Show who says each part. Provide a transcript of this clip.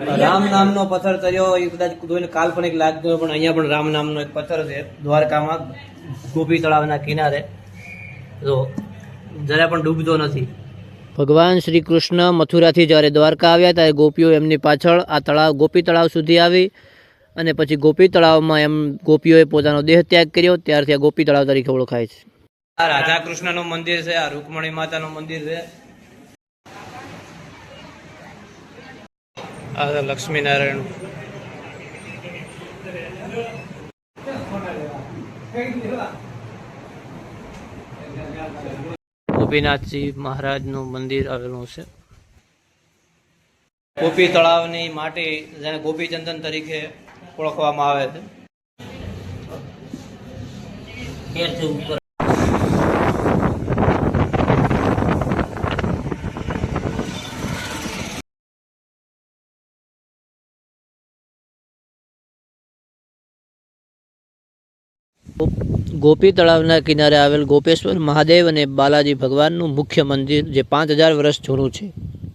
Speaker 1: રામ નામનો પથ્થર તર્યો એ કદાચ કોઈને કાલ્પનિક લાગતો હોય, પણ અહીંયા પણ રામ નામનો એક પથ્થર છે દ્વારકામાં ગોપી તળાવના કિનારે, તો જરા પણ ડૂબતો નથી. ભગવાન શ્રી કૃષ્ણ મથુરાથી જ્યારે દ્વારકા આવ્યા ત્યારે ગોપીઓ એમની પાછળ આ તળાવ ગોપી તળાવ સુધી આવી અને પછી ગોપી તળાવમાં એમ ગોપીઓએ પોતાનો દેહ ત્યાગ કર્યો, ત્યારથી આ ગોપી તળાવ તરીકે ઓળખાય છે. આ રાધા કૃષ્ણનું મંદિર છે, આ રૂકમણી માતાનું મંદિર છે, આ લક્ષ્મીનારાયણ. ગોપીનાથજી મહારાજનું મંદિર આવેલું છે. ગોપી તળાવની માટી જેને ગોપીચંદન તરીકે ઓળખવામાં આવે છે. ગોપી તળાવના કિનારે આવેલ ગોપેશ્વર મહાદેવ અને બાલાજી ભગવાનનું મુખ્ય મંદિર જે 5000 વર્ષ જૂનું છે.